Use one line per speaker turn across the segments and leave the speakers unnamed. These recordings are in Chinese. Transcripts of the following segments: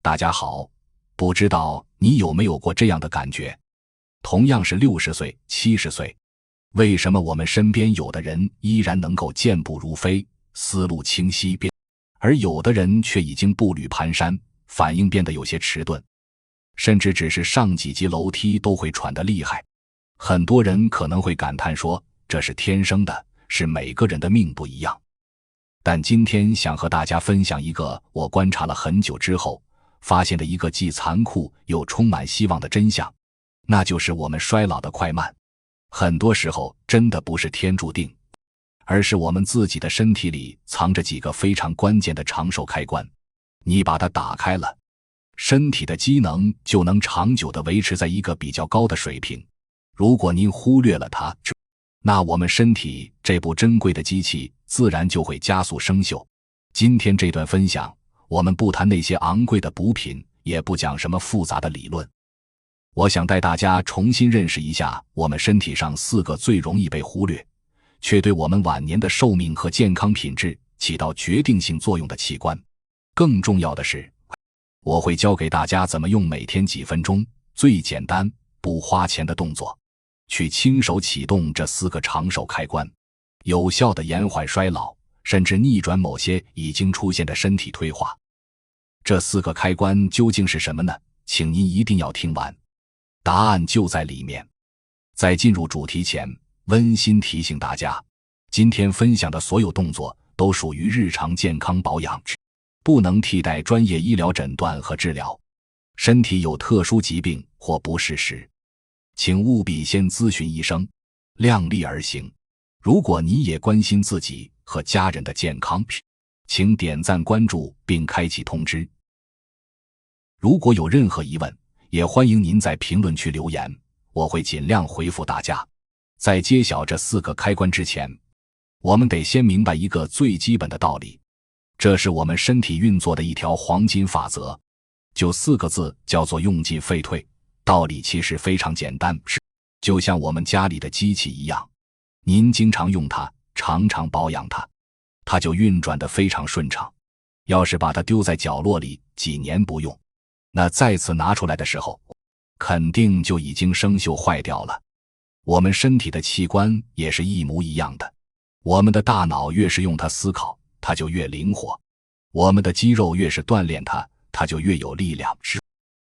大家好，不知道你有没有过这样的感觉？同样是60岁、70岁，为什么我们身边有的人依然能够健步如飞，思路清晰，而有的人却已经步履蹒跚，反应变得有些迟钝，甚至只是上几级楼梯都会喘得厉害。很多人可能会感叹说，这是天生的，是每个人的命不一样。但今天想和大家分享一个我观察了很久之后发现的一个既残酷又充满希望的真相，那就是我们衰老的快慢很多时候真的不是天注定，而是我们自己的身体里藏着几个非常关键的长寿开关。你把它打开了，身体的机能就能长久地维持在一个比较高的水平。如果您忽略了它，那我们身体这部珍贵的机器自然就会加速生锈。今天这段分享，我们不谈那些昂贵的补品，也不讲什么复杂的理论。我想带大家重新认识一下我们身体上4个最容易被忽略，却对我们晚年的寿命和健康品质起到决定性作用的器官。更重要的是，我会教给大家怎么用每天几分钟，最简单、不花钱的动作，去亲手启动这4个长寿开关，有效地延缓衰老，甚至逆转某些已经出现的身体退化。这4个开关究竟是什么呢？请您一定要听完，答案就在里面。在进入主题前，温馨提醒大家，今天分享的所有动作都属于日常健康保养，不能替代专业医疗诊断和治疗。身体有特殊疾病或不适时，请务必先咨询医生，量力而行。如果你也关心自己和家人的健康，请点赞关注并开启通知。如果有任何疑问，也欢迎您在评论区留言，我会尽量回复大家。在揭晓这4个开关之前，我们得先明白一个最基本的道理，这是我们身体运作的一条黄金法则，就4个字，叫做用进废退。道理其实非常简单，就像我们家里的机器一样，您经常用它，常常保养它，它就运转得非常顺畅。要是把它丢在角落里几年不用，那再次拿出来的时候，肯定就已经生锈坏掉了。我们身体的器官也是一模一样的，我们的大脑越是用它思考，它就越灵活；我们的肌肉越是锻炼它，它就越有力量。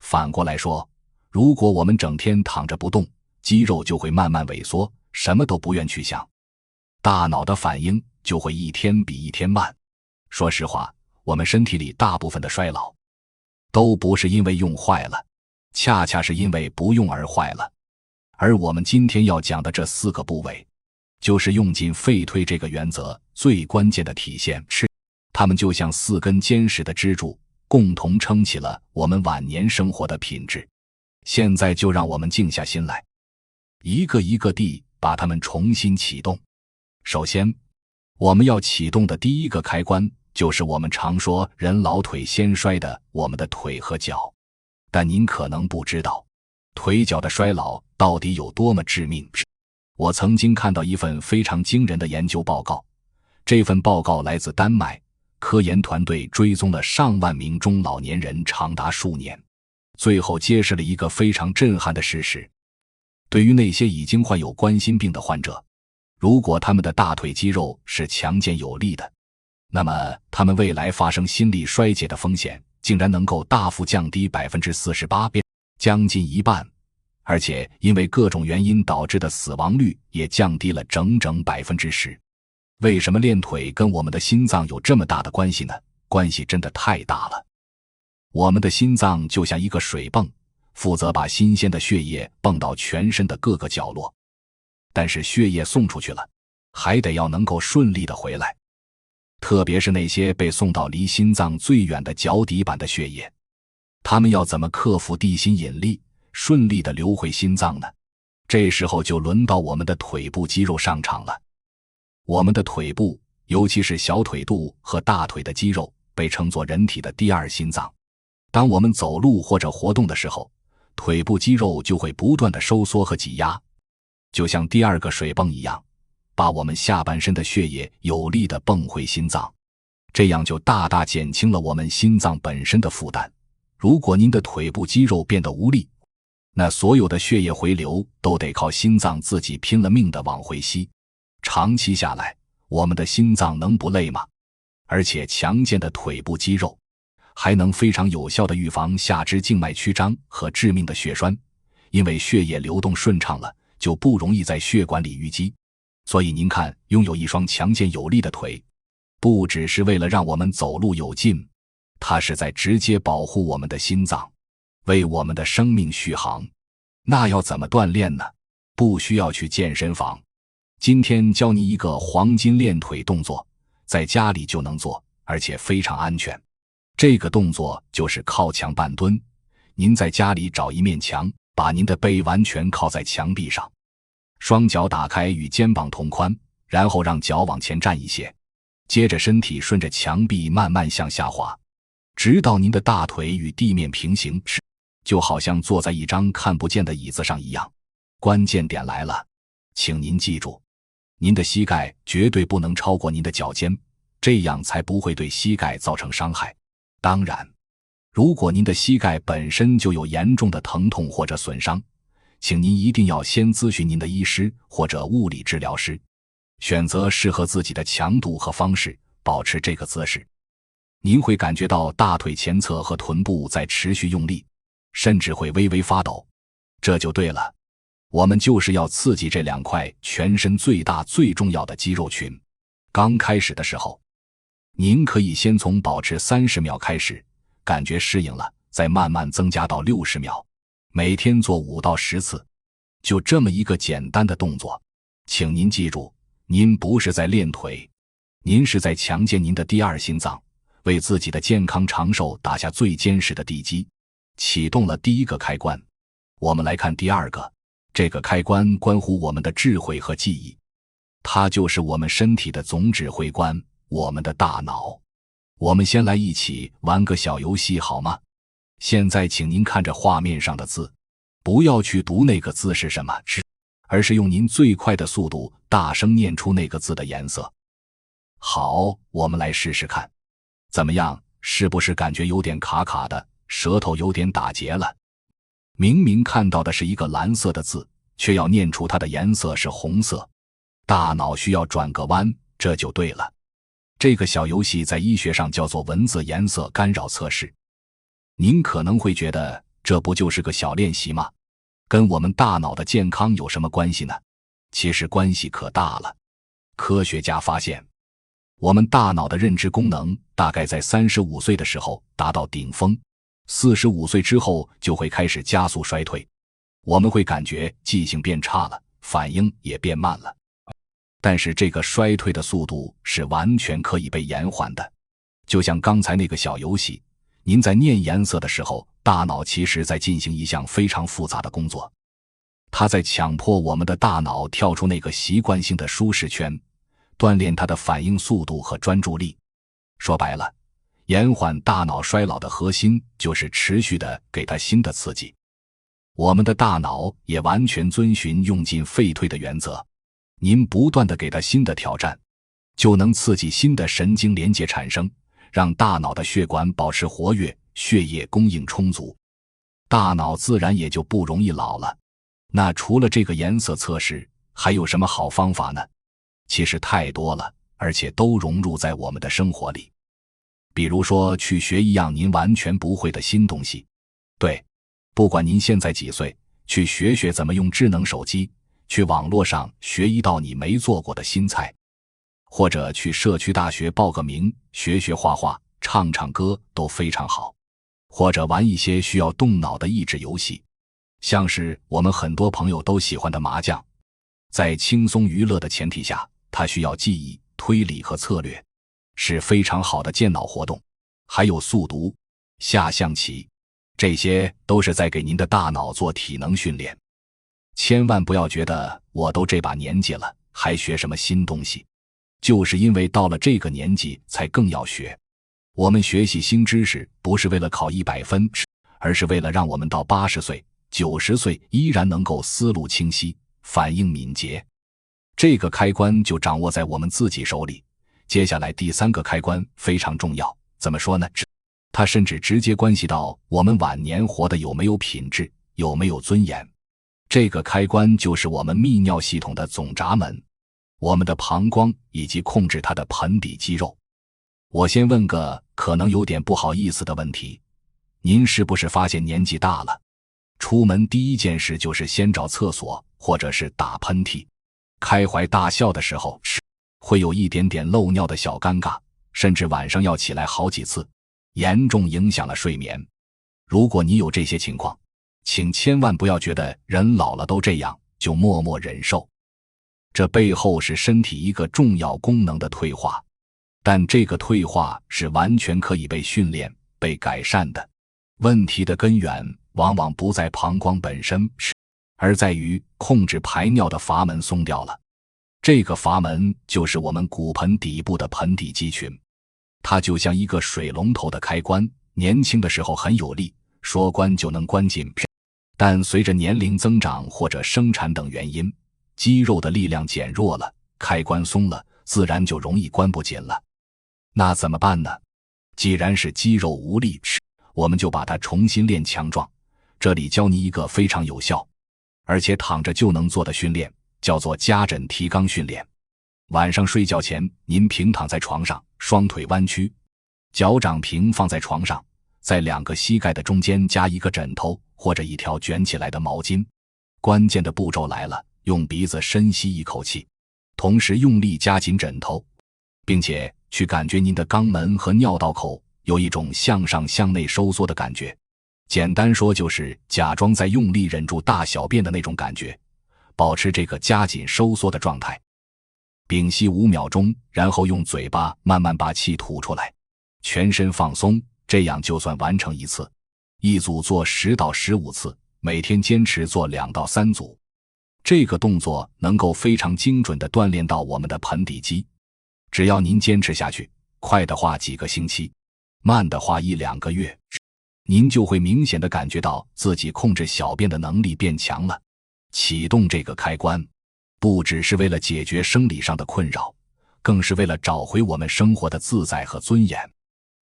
反过来说，如果我们整天躺着不动，肌肉就会慢慢萎缩，什么都不愿去想，大脑的反应就会一天比一天慢。说实话，我们身体里大部分的衰老都不是因为用坏了，恰恰是因为不用而坏了。而我们今天要讲的这4个部位，就是用进废退这个原则最关键的体现，它们就像4根坚实的支柱，共同撑起了我们晚年生活的品质。现在就让我们静下心来，一个一个地把它们重新启动。首先，我们要启动的第一个开关，就是我们常说人老腿先衰的我们的腿和脚。但您可能不知道，腿脚的衰老到底有多么致命。我曾经看到一份非常惊人的研究报告，这份报告来自丹麦，科研团队追踪了上万名中老年人长达数年，最后揭示了一个非常震撼的事实。对于那些已经患有冠心病的患者，如果他们的大腿肌肉是强健有力的，那么他们未来发生心力衰竭的风险竟然能够大幅降低 48%， 将近一半，而且因为各种原因导致的死亡率也降低了整整 10%。 为什么练腿跟我们的心脏有这么大的关系呢？关系真的太大了。我们的心脏就像一个水泵，负责把新鲜的血液泵到全身的各个角落，但是血液送出去了，还得要能够顺利的回来，特别是那些被送到离心脏最远的脚底板的血液，它们要怎么克服地心引力，顺利的流回心脏呢？这时候就轮到我们的腿部肌肉上场了。我们的腿部，尤其是小腿肚和大腿的肌肉，被称作人体的第2心脏。当我们走路或者活动的时候，腿部肌肉就会不断的收缩和挤压，就像第2个水泵一样，把我们下半身的血液有力地泵回心脏，这样就大大减轻了我们心脏本身的负担，如果您的腿部肌肉变得无力，那所有的血液回流都得靠心脏自己拼了命地往回吸。长期下来，我们的心脏能不累吗？而且强健的腿部肌肉还能非常有效地预防下肢静脉曲张和致命的血栓，因为血液流动顺畅了，就不容易在血管里淤积。所以您看，拥有一双强健有力的腿，不只是为了让我们走路有劲，它是在直接保护我们的心脏，为我们的生命续航。那要怎么锻炼呢？不需要去健身房。今天教你一个黄金练腿动作，在家里就能做，而且非常安全。这个动作就是靠墙半蹲。您在家里找一面墙，把您的背完全靠在墙壁上，双脚打开与肩膀同宽，然后让脚往前站一些，接着身体顺着墙壁慢慢向下滑，直到您的大腿与地面平行，就好像坐在一张看不见的椅子上一样。关键点来了，请您记住，您的膝盖绝对不能超过您的脚尖，这样才不会对膝盖造成伤害。当然，如果您的膝盖本身就有严重的疼痛或者损伤，请您一定要先咨询您的医师或者物理治疗师，选择适合自己的强度和方式，保持这个姿势。您会感觉到大腿前侧和臀部在持续用力，甚至会微微发抖。这就对了，我们就是要刺激这两块全身最大最重要的肌肉群。刚开始的时候，您可以先从保持30秒开始，感觉适应了，再慢慢增加到60秒，每天做5到10次。就这么一个简单的动作，请您记住，您不是在练腿，您是在强健您的第二心脏，为自己的健康长寿打下最坚实的地基。启动了第一个开关，我们来看第二个。这个开关关乎我们的智慧和记忆，它就是我们身体的总指挥官，我们的大脑。我们先来一起玩个小游戏好吗？现在请您看着画面上的字，不要去读那个字是什么，而是用您最快的速度大声念出那个字的颜色。好，我们来试试看。怎么样，是不是感觉有点卡卡的，舌头有点打结了？明明看到的是一个蓝色的字，却要念出它的颜色是红色。大脑需要转个弯，这就对了。这个小游戏在医学上叫做文字颜色干扰测试。您可能会觉得，这不就是个小练习吗？跟我们大脑的健康有什么关系呢？其实关系可大了。科学家发现，我们大脑的认知功能大概在35岁的时候达到顶峰，45岁之后就会开始加速衰退。我们会感觉记性变差了，反应也变慢了。但是这个衰退的速度是完全可以被延缓的。就像刚才那个小游戏，您在念颜色的时候，大脑其实在进行一项非常复杂的工作，它在强迫我们的大脑跳出那个习惯性的舒适圈，锻炼它的反应速度和专注力。说白了，延缓大脑衰老的核心就是持续的给它新的刺激。我们的大脑也完全遵循用进废退的原则，您不断的给它新的挑战，就能刺激新的神经连接产生，让大脑的血管保持活跃，血液供应充足，大脑自然也就不容易老了。那除了这个颜色测试，还有什么好方法呢？其实太多了，而且都融入在我们的生活里。比如说去学一样您完全不会的新东西。对，不管您现在几岁，去学学怎么用智能手机，去网络上学一道你没做过的新菜，或者去社区大学报个名，学学画画，唱唱歌都非常好。或者玩一些需要动脑的益智游戏，像是我们很多朋友都喜欢的麻将。在轻松娱乐的前提下，它需要记忆、推理和策略，是非常好的健脑活动。还有速读、下象棋，这些都是在给您的大脑做体能训练。千万不要觉得我都这把年纪了，还学什么新东西，就是因为到了这个年纪才更要学。我们学习新知识不是为了考100分，而是为了让我们到80岁、90岁依然能够思路清晰，反应敏捷。这个开关就掌握在我们自己手里。接下来第3个开关非常重要，怎么说呢？它甚至直接关系到我们晚年活得有没有品质，有没有尊严。这个开关就是我们泌尿系统的总闸门，我们的膀胱以及控制它的盆底肌肉。我先问个可能有点不好意思的问题，您是不是发现年纪大了，出门第一件事就是先找厕所或者是打喷嚏？开怀大笑的时候会有一点点漏尿的小尴尬，甚至晚上要起来好几次，严重影响了睡眠。如果你有这些情况，请千万不要觉得人老了都这样，就默默忍受。这背后是身体一个重要功能的退化，但这个退化是完全可以被训练、被改善的。问题的根源往往不在膀胱本身，而在于控制排尿的阀门松掉了。这个阀门就是我们骨盆底部的盆底肌群，它就像一个水龙头的开关，年轻的时候很有力，说关就能关紧，但随着年龄增长或者生产等原因，肌肉的力量减弱了，开关松了，自然就容易关不紧了。那怎么办呢？既然是肌肉无力，我们就把它重新练强壮。这里教你一个非常有效而且躺着就能做的训练，叫做夹枕提肛训练。晚上睡觉前，您平躺在床上，双腿弯曲，脚掌平放在床上，在2个膝盖的中间加一个枕头或者一条卷起来的毛巾。关键的步骤来了，用鼻子深吸一口气，同时用力夹紧枕头，并且去感觉您的肛门和尿道口有一种向上向内收缩的感觉。简单说就是假装在用力忍住大小便的那种感觉，保持这个夹紧收缩的状态。屏息5秒钟，然后用嘴巴慢慢把气吐出来，全身放松，这样就算完成一次。一组做10到15次，每天坚持做2到3组。这个动作能够非常精准地锻炼到我们的盆底肌。只要您坚持下去，快的话几个星期，慢的话1、2个月，您就会明显地感觉到自己控制小便的能力变强了。启动这个开关，不只是为了解决生理上的困扰，更是为了找回我们生活的自在和尊严。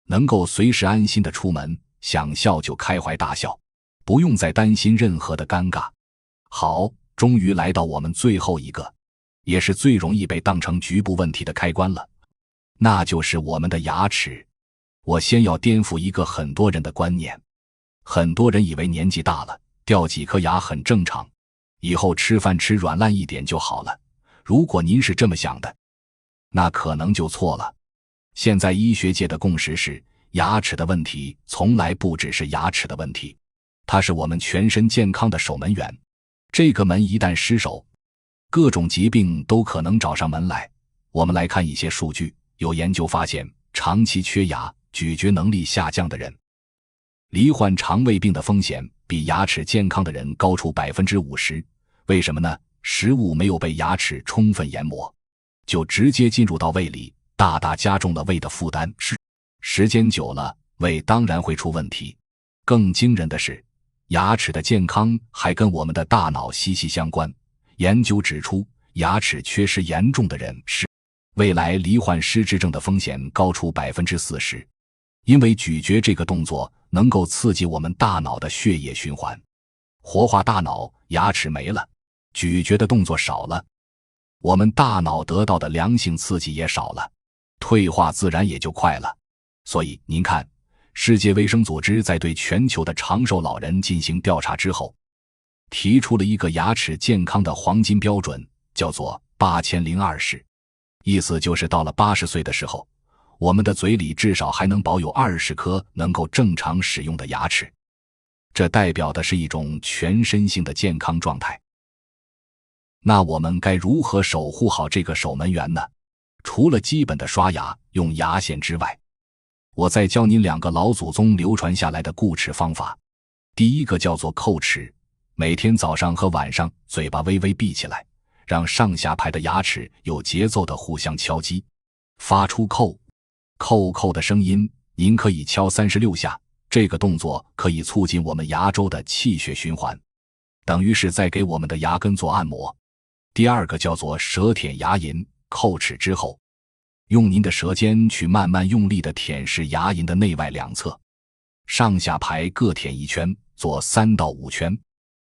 能够随时安心地出门，想笑就开怀大笑，不用再担心任何的尴尬。好，终于来到我们最后一个，也是最容易被当成局部问题的开关了，那就是我们的牙齿。我先要颠覆一个很多人的观念，很多人以为年纪大了，掉几颗牙很正常，以后吃饭吃软烂一点就好了。如果您是这么想的，那可能就错了。现在医学界的共识是，牙齿的问题从来不只是牙齿的问题，它是我们全身健康的守门员。这个门一旦失守，各种疾病都可能找上门来。我们来看一些数据，有研究发现，长期缺牙、咀嚼能力下降的人，罹患肠胃病的风险比牙齿健康的人高出 50%。 为什么呢？食物没有被牙齿充分研磨，就直接进入到胃里，大大加重了胃的负担。时间久了，胃当然会出问题。更惊人的是，牙齿的健康还跟我们的大脑息息相关。研究指出，牙齿缺失严重的人未来罹患失智症的风险高出 40%。 因为咀嚼这个动作能够刺激我们大脑的血液循环，活化大脑。牙齿没了，咀嚼的动作少了，我们大脑得到的良性刺激也少了，退化自然也就快了。所以您看，世界卫生组织在对全球的长寿老人进行调查之后，提出了一个牙齿健康的黄金标准，叫做8020，意思就是到了80岁的时候，我们的嘴里至少还能保有20颗能够正常使用的牙齿。这代表的是一种全身性的健康状态。那我们该如何守护好这个守门员呢？除了基本的刷牙、用牙线之外，我再教您2个老祖宗流传下来的固齿方法。第一个叫做叩齿，每天早上和晚上嘴巴微微闭起来，让上下排的牙齿有节奏的互相敲击，发出叩叩的声音。您可以敲36下，这个动作可以促进我们牙周的气血循环，等于是在给我们的牙根做按摩。第二个叫做舌舔牙龈，叩齿之后，用您的舌尖去慢慢用力地舔舐牙龈的内外两侧，上下排各舔一圈，做3到5圈。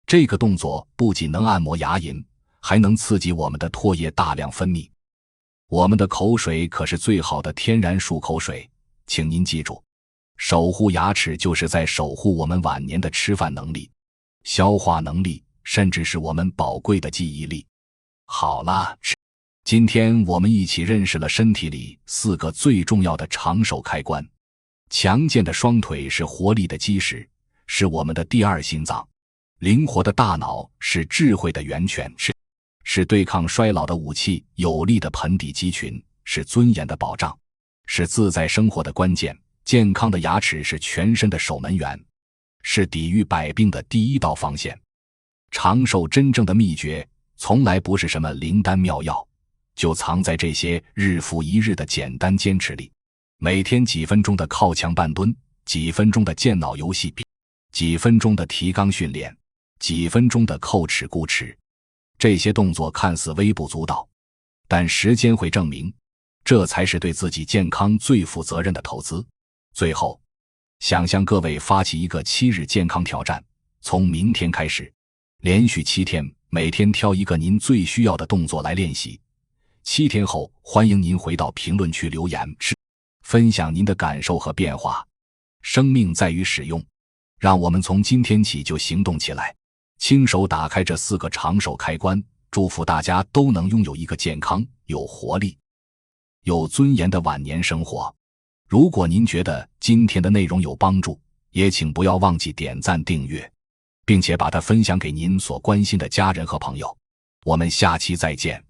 这个动作不仅能按摩牙龈，还能刺激我们的唾液大量分泌。我们的口水可是最好的天然漱口水，请您记住，守护牙齿就是在守护我们晚年的吃饭能力、消化能力，甚至是我们宝贵的记忆力。好了，今天我们一起认识了身体里4个最重要的长手开关。强健的双腿是活力的基石，是我们的第二心脏；灵活的大脑是智慧的源泉，是对抗衰老的武器；有力的盆底肌群是尊严的保障，是自在生活的关键；健康的牙齿是全身的守门员，是抵御百病的第一道防线。长寿真正的秘诀从来不是什么灵丹妙药，就藏在这些日复一日的简单坚持里。每天几分钟的靠墙半蹲，几分钟的健脑游戏，几分钟的提肛训练，几分钟的叩齿固齿。这些动作看似微不足道，但时间会证明，这才是对自己健康最负责任的投资。最后，想向各位发起一个7日健康挑战，从明天开始，连续7天，每天挑一个您最需要的动作来练习。7天后，欢迎您回到评论区留言，分享您的感受和变化。生命在于使用，让我们从今天起就行动起来，亲手打开这4个长手开关。祝福大家都能拥有一个健康、有活力、有尊严的晚年生活。如果您觉得今天的内容有帮助，也请不要忘记点赞订阅，并且把它分享给您所关心的家人和朋友。我们下期再见。